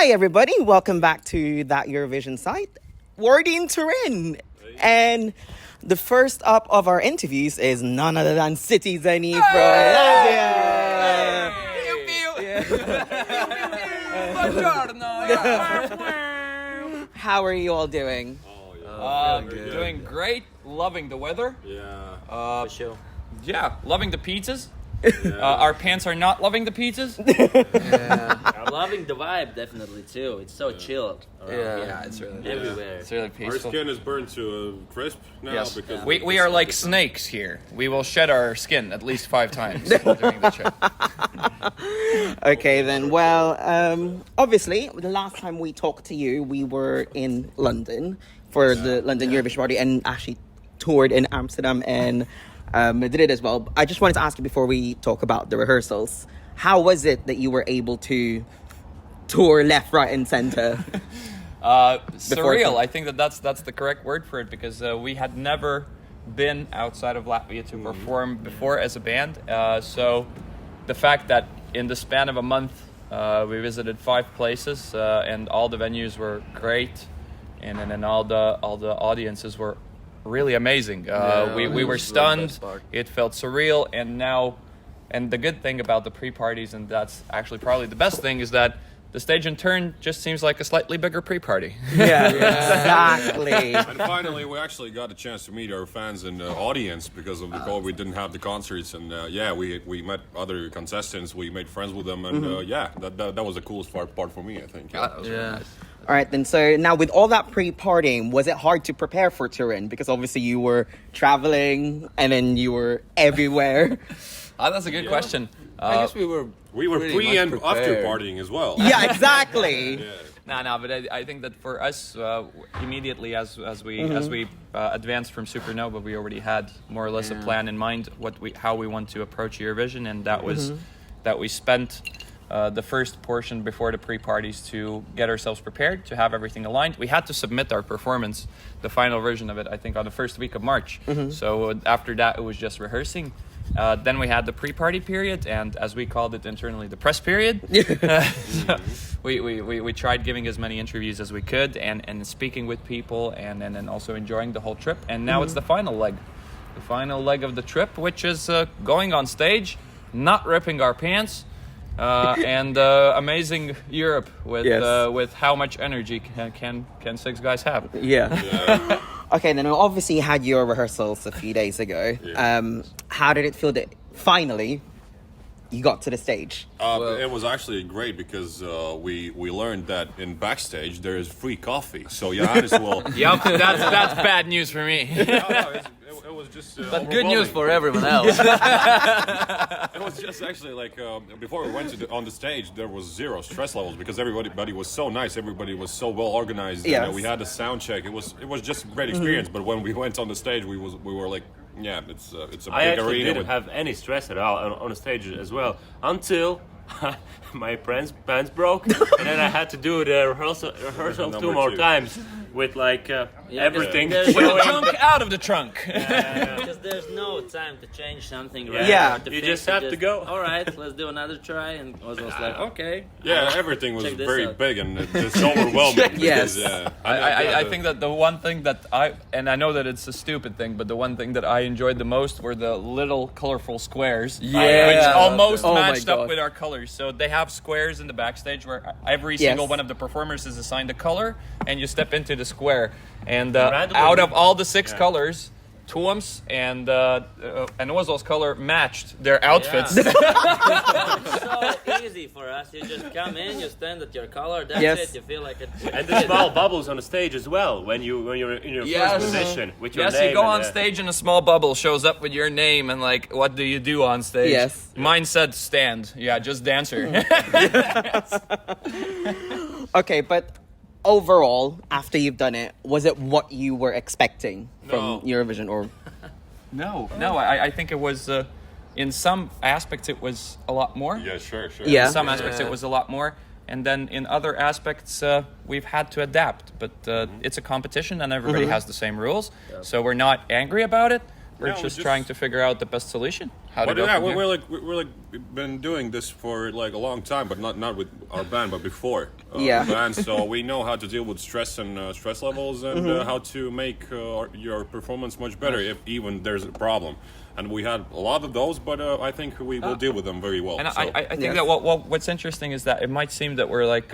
Hi, everybody. Welcome back to that Eurovision site. We're in Turin. And the first up of our interviews is none other than Citi Zēni from Latvia. How are you all doing? Doing great. Loving the weather. Yeah. For sure. Yeah, loving the pizzas. Our pants are not loving the pizzas. I'm loving the vibe definitely too. It's so chilled around here. It's really Everywhere. It's really Our peaceful. skin is burned to a crisp now Yes, because we are like snakes here. We will shed our skin at least 5 times while doing the show. Okay, then. Well, obviously, the last time we talked to you, we were in London for the London Eurovision party and actually toured in Amsterdam and Madrid as well. I just wanted to ask you before we talk about the rehearsals, how was it that you were able to tour left, right, and center? Surreal. I think that's the correct word for it because we had never been outside of Latvia to perform before as a band. So the fact that in the span of a month we visited 5 places and all the venues were great, and then all the audiences were really amazing. We were stunned. It felt surreal, and the good thing about the pre-parties, and that's actually probably the best thing, is that the stage in Turin just seems like a slightly bigger pre-party. Yeah, exactly. And finally, we actually got a chance to meet our fans and audience because of the COVID. We didn't have the concerts, and we met other contestants. We made friends with them, and that was the coolest part for me, I think. Yeah. All right, then. So now with all that pre-partying, was it hard to prepare for Turin? Because obviously you were traveling and then you were everywhere. That's a good question. I guess we were pretty pre much and prepared. after partying as well. Yeah, exactly. No, but I think that for us, immediately as we advanced from Supernova, we already had more or less a plan in mind how we want to approach Eurovision, and that was that we spent the first portion before the pre-parties to get ourselves prepared, to have everything aligned. We had to submit our performance, the final version of it, I think, on the first week of March. So after that, it was just rehearsing. Then we had the pre-party period, and as we called it internally, the press period. So we tried giving as many interviews as we could and speaking with people and also enjoying the whole trip. And now it's the final leg of the trip, which is going on stage, not ripping our pants, and amazing Europe with how much energy can 6 guys have. Yeah. Okay, then obviously you had your rehearsals a few days ago. How did it feel that finally you got to the stage? It was actually great because we learned that in backstage there is free coffee. So Johannes will. Yep, that's bad news for me. It was just. But good news for everyone else. It was just actually like before we went on the stage, there was 0 stress levels because everybody was so nice. Everybody was so well organized. Yes. And, we had a sound check. It was just a great experience. But when we went on the stage, we were like, yeah, it's a big I actually arena. didn't have any stress at all on the stage as well until my pants broke, and then I had to do the rehearsal 2 more times with like everything there's showing. Trunk out of the trunk. Because there's no time to change something. Right? Yeah. To You fix just it, have to go. All right, let's do another try, and I was like, okay. Yeah, everything was Check this very out. big and just overwhelming. Yes. Because, I think that the one thing that I know that it's a stupid thing, but the one thing that I enjoyed the most were the little colorful squares, which almost Oh my matched God. up with our colors. So they have squares in the backstage where every single one of the performers is assigned a color, and you step into the square. And Randomly. out of all the 6 colors, Tuom's and Ozol's color matched their outfits. So easy for us. You just come in, you stand at your color. That's it. You feel like it. And the small bubbles on the stage as well when you're in your first position with your name. You go and, on stage and a small bubble shows up with your name and like, what do you do on stage? Yes. Mine said stand. Yeah, just dancer. Okay, but overall, after you've done it, was it what you were expecting from Eurovision? Or No, I think it was, in some aspects it was a lot more. yeah, sure. Yeah. In some aspects it was a lot more. And then in other aspects, we've had to adapt. But it's a competition and everybody has the same rules. So we're not angry about it. We're No, just trying to figure out the best solution. How to But go yeah, from here. we're like been doing this for like a long time, but not with our band, but before Yeah. the band. So we know how to deal with stress and stress levels, and how to make your performance much better if even there's a problem. And we had a lot of those, but I think we will deal with them very well. And so. I think Yes. that what's interesting is that it might seem that we're like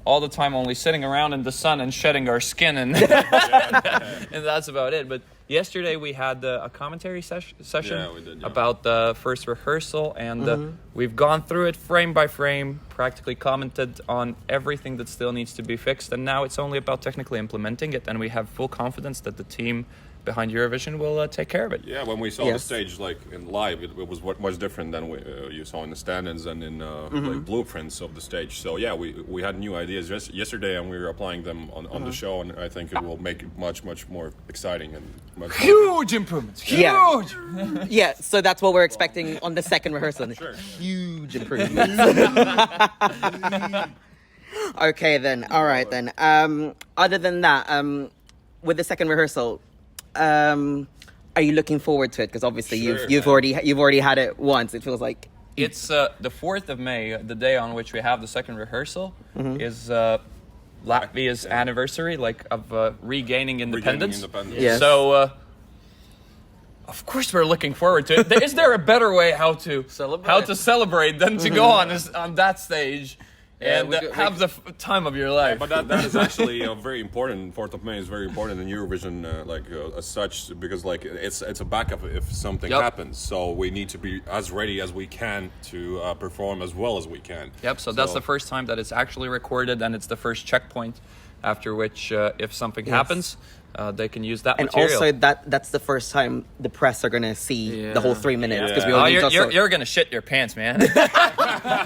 all the time only sitting around in the sun and shedding our skin, and and that's about it. But yesterday we had a commentary session Yeah, we did, yeah. about the first rehearsal, and we've gone through it frame by frame, practically commented on everything that still needs to be fixed, and now it's only about technically implementing it, and we have full confidence that the team behind Eurovision will take care of it. Yeah, when we saw Yes. the stage like in live, it was much different than you saw in the stand-ins and in like blueprints of the stage. So yeah, we had new ideas yesterday, and we were applying them on the show, and I think it will make it much more exciting and much more. Huge improvements. Yeah. Yeah, so that's what we're expecting on the second rehearsal. Sure. Huge improvements. Okay then. All right then. Other than that, with the second rehearsal, are you looking forward to it? Because obviously Sure, you've already had it once. It feels like It's the 4th of May, the day on which we have the second rehearsal, is Latvia's anniversary, like of regaining independence. Yes. So, of course, we're looking forward to it. Is there a better way how to celebrate than to go on that stage and we could- have the time of your life? But that is actually very important. 4th of May is very important in Eurovision, as such, because like it's a backup if something Yep. happens. So we need to be as ready as we can to perform as well as we can. Yep, so that's the first time that it's actually recorded, and it's the first checkpoint after which, if something happens, they can use that and material. also that's the first time the press are gonna see the whole 3 minutes because we Oh, already you're gonna shit your pants, man.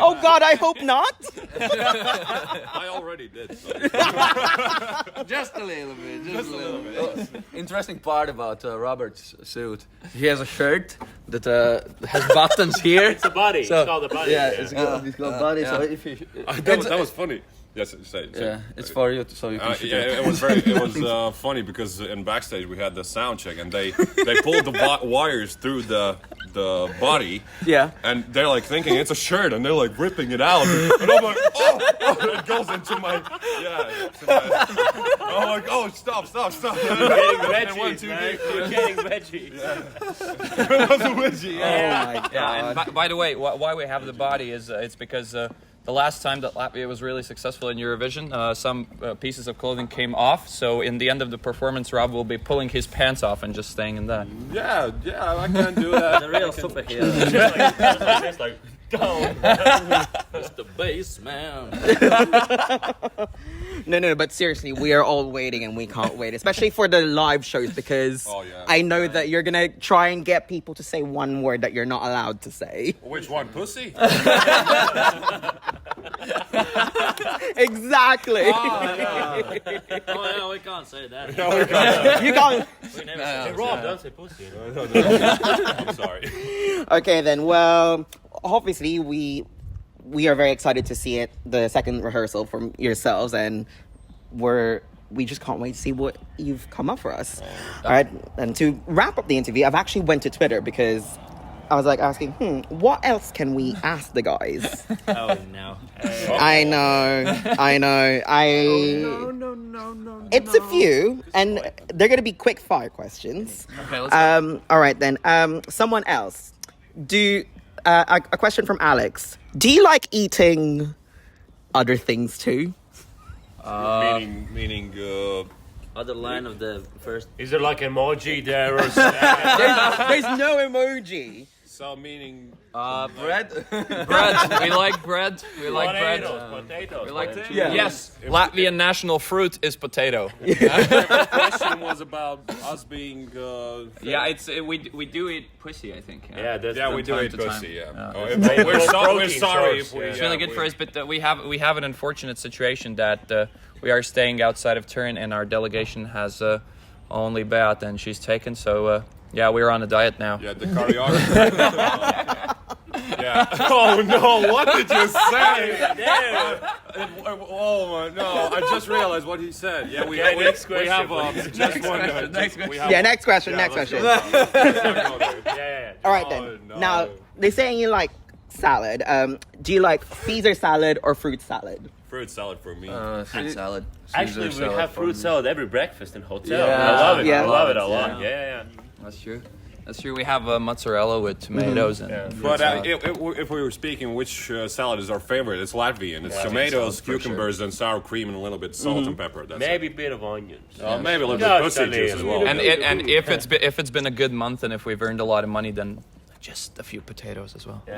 Oh God, I hope not. I already did. So. Just a little bit. Just a little bit. Interesting part about Robert's suit. He has a shirt that has buttons here. It's a body. So- it's called a body. Yeah, it's got body. So if you, that was funny. Yes, say. yeah, it's for you, so you can. shoot Yeah, it. it was funny because in backstage we had the sound check, and they pulled the wires through the body. Yeah. And they're like thinking it's a shirt, and they're like ripping it out, and I'm like, oh, it goes into my I'm like, oh, stop. You're getting One, veggies, two, man. three. You're getting veggies. It was a wedgie. Yeah. Oh my God. Yeah, and by the way, why we have the body is it's because the last time that Latvia was really successful in Eurovision, some pieces of clothing came off. So in the end of the performance, Rob will be pulling his pants off and just staying in that. Yeah, I can do that. The real superhero. Just like, down. It's the bass man. No, but seriously, we are all waiting and we can't wait, especially for the live shows because Oh, yeah. I know that you're gonna try and get people to say one word that you're not allowed to say. Which one, pussy? Exactly. Oh yeah, we can't say that. You can't. We never Hey, Rob, don't say pussy. I'm sorry. Okay, then. Well, obviously we are very excited to see it, the second rehearsal from yourselves, and we just can't wait to see what you've come up for us. All right, and to wrap up the interview, I've actually went to Twitter because I was like asking, what else can we ask the guys? Oh no. I know. It's a few, and they're gonna be quick fire questions. Okay, let's go. All right then. Someone else. A question from Alex. Do you like eating other things too? Meaning. Other line of the first. Is there like emoji there or something? There's no emoji. So meaning. Bread. Bread. We like bread. We like bread. Potatoes. We like Yeah. Yes, Latvian national fruit is potato. The question was about us being. Yeah, we do eat pussy, I think. Yeah, that's Yeah, we do time eat to time. pussy. Yeah. Yeah. Oh, It's we're protein sorry source, if we. yeah. It's really good for us, but we have an unfortunate situation that we are staying outside of Turin, and our delegation has only Beat, and she's taken. So yeah, we're on a diet now. Yeah, the choreography. Yeah. Oh no! What did you say? Oh no! I just realized what he said. Yeah, we next we have question, just one. Next question. we have- Yeah, next question. Yeah, Next let's question. go. Yeah. All right Oh, then. no. Now they're saying you like salad. Do you like Caesar salad or fruit salad? Fruit salad for me. Fruit salad. Actually, we have fruit salad every breakfast in hotel. Yeah. I love it. Yeah. I love it a lot. Yeah. That's true. That's true. We have mozzarella with tomatoes and But if we were speaking which salad is our favorite, it's Latvian. It's tomatoes, cucumbers, and sour cream, and a little bit salt and pepper. That's Maybe a bit of onions. maybe a little bit Just pussy a juice as little. well. and if it's been a good month and if we've earned a lot of money, then just a few potatoes as well. You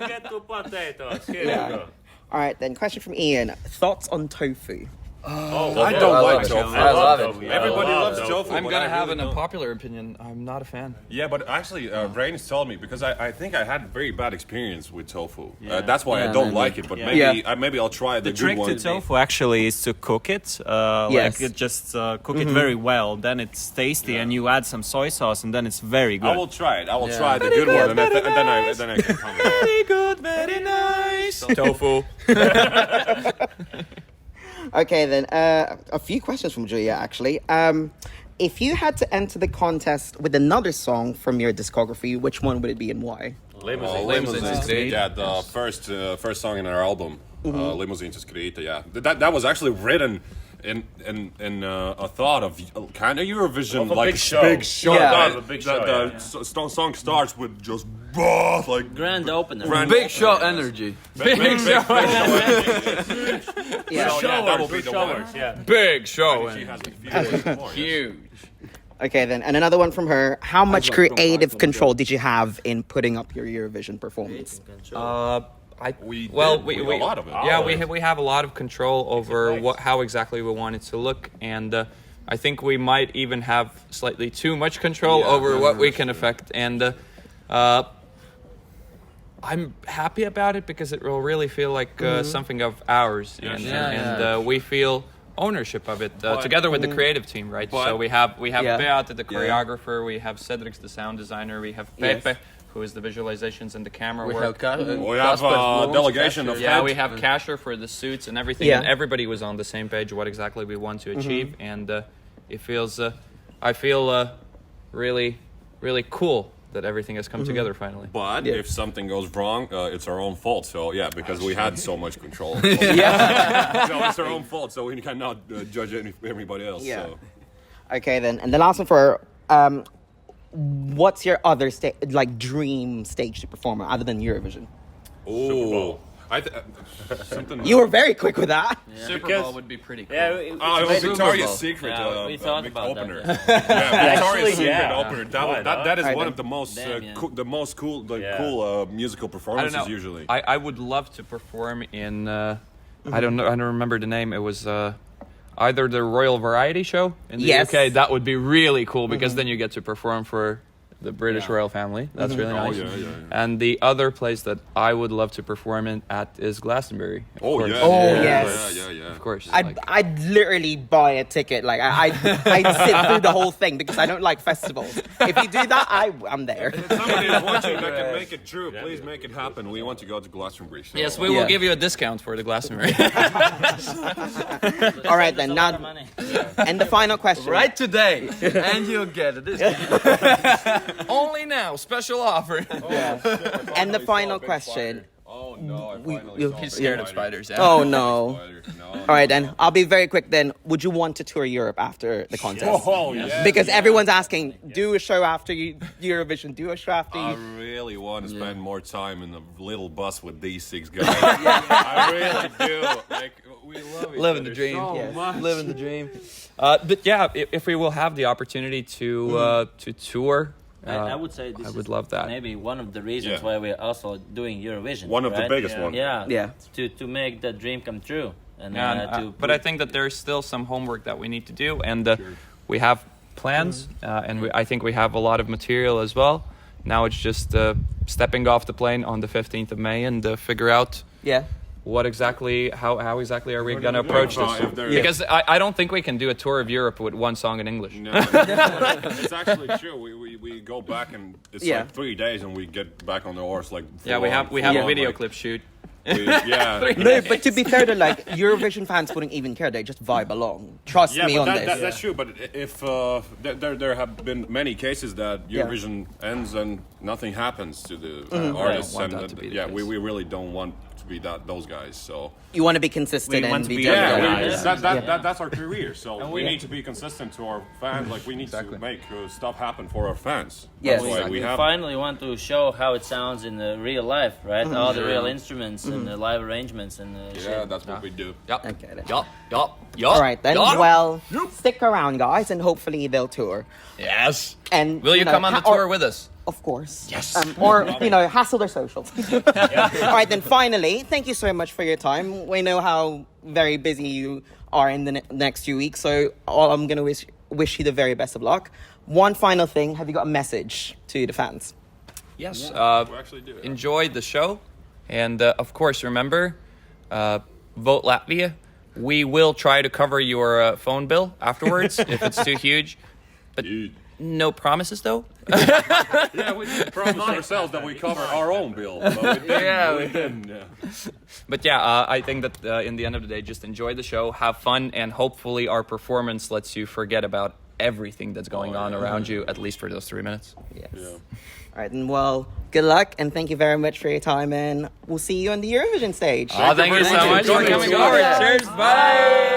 get 2 potatoes. Here you go. All right then. Question from Ian. Thoughts on tofu? I don't like tofu. I love it. Everybody loves tofu. I'm but gonna I have really an don't. unpopular opinion. I'm not a fan. Yeah, but actually, Rain has told me because I think I had very bad experience with tofu. That's why I don't like it. But maybe I'll try the, The trick good to one. tofu actually is to cook it. Yes. Like just cook it very well. Then it's tasty, and you add some soy sauce, and then it's very good. I will try it. I will try the good one, and then I can comment. Very good, very nice. Tofu. Okay then. A few questions from Julia actually. If you had to enter the contest with another song from your discography, which one would it be and why? Limousine. Limousine is great. Yeah, the first song in our album, Limousine to Skrita. Yeah, that was actually written in a thought of kind of Eurovision, Of a like big show. Big show. Yeah. That- Of a big show, the song starts with just like Grand opener. Big show energy. big Yeah. So, that will be the one. Showers, yeah. Big show. She has a few more, yes. Huge. Okay then. And another one from her. How much creative control did you have in putting up your Eurovision performance? We Well, did we a lot of it. Yeah, we have a lot of control over how exactly we want it to look, and I think we might even have slightly too much control over what we can affect. And I'm happy about it because it will really feel like something of ours, and we feel ownership of it together with the creative team, right? So we have Beate, the choreographer, we have Cedric, the sound designer, we have Pepe, who is the visualizations and the camera We work. have We have a delegation of Yeah, we have Casher for the suits and everything, Yeah. and everybody was on the same page what exactly we want to achieve, and it feels, I feel really, really cool that everything has come together finally. But if something goes wrong, it's our own fault. So yeah, because we had so much control. So it's our own fault. So we cannot judge everybody else. Yeah. So. Okay then. And the last one for her. What's your other dream stage to perform other than Eurovision? Oh, something. You were very quick with that. Super Because- Bowl would be pretty cool. Yeah, It was Victoria's Bowl. Secret Yeah, we thought big about that, opener. yeah. Yeah, Victoria's Secret yeah. opener. Why not? That is Right one then. of the most Damn, yeah. cool musical I don't performances know. usually. I would love to perform in. I don't know. I don't remember the name. It was either the Royal Variety Show in the Yes. UK. That would be really cool because then you get to perform for the British royal family. That's really nice. yeah. And the other place that I would love to perform at is Glastonbury. Of course. yes. Yeah. Of course. I'd literally buy a ticket. Like I'd sit through the whole thing because I don't like festivals. If you do that, I'm there. Somebody is watching that can make it true. Please make it happen. We want to go to Glastonbury. So. Yes, we will give you a discount for the Glastonbury. All right then. Lot of Now, money. and the final question. Right today, and you'll get it. Only now, special offer. And the final question. Oh no! I finally you- saw He's Big scared of Spider. spiders. Yeah. Oh no. Spider. No. All right then. I'll be very quick then. Would you want to tour Europe after the contest? Oh yeah. Because everyone's asking, do a show after Eurovision, do a show after I you. really want to spend more time in the little bus with these 6 guys. I really do. Like we love each Living other the dream. so Yes. much. Living the dream. But yeah, if we will have the opportunity to tour, I would say this I is would love that. maybe one of the reasons Yeah. why we're also doing Eurovision. One of the right? biggest ones. Yeah. Yeah. To make that dream come true. And but I think that there's still some homework that we need to do, and we have plans, and I think we have a lot of material as well. Now it's just stepping off the plane on the 15th of May and figure out Yeah. what exactly, how exactly are we going to approach this? If there- Because I don't think we can do a tour of Europe with one song in English. No, it's actually true. We go back and it's Yeah. like 3 days and we get back on the horse like. Yeah, we have a video clip shoot Yeah. No, but to be fair, though, like Eurovision fans wouldn't even care; they just vibe along. Trust Yeah, me but on that, this. that's true. But if there have been many cases that Eurovision ends and nothing happens to the artists, want and that to be the yeah, case. we really don't want to be those guys. So You want to be consistent We and want to be be done. that's our career. So we need to be consistent to our fans. Like we need to make stuff happen for our fans. Yes. That's why we We have. finally want to show how it sounds in the real life, right? All the real instruments and the live arrangements and the Yeah, that's what we do. Yup. Okay, then. Yup. All right then. Well, stick around, guys, and hopefully they'll tour. Yes. And Will you know, come on the tour with us? Of course. Yes. Or hassle their socials. All right then. Finally, thank you so much for your time. We know how very busy you are in the next few weeks, so I'm gonna wish you the very best of luck. One final thing: have you got a message to the fans? Yes. We actually do. Enjoy the show, and of course, remember, vote Latvia. We will try to cover your phone bill afterwards if it's too huge, but no promises though. Yeah, we promised ourselves that we cover our own bill. But we didn't. We didn't. But yeah, I think that in the end of the day, just enjoy the show, have fun, and hopefully our performance lets you forget about everything that's going on around you, at least for those 3 minutes. Yes. Yeah. All right, and well, good luck, and thank you very much for your time, and we'll see you on the Eurovision stage. Thank you so much for coming over. Cheers. Bye.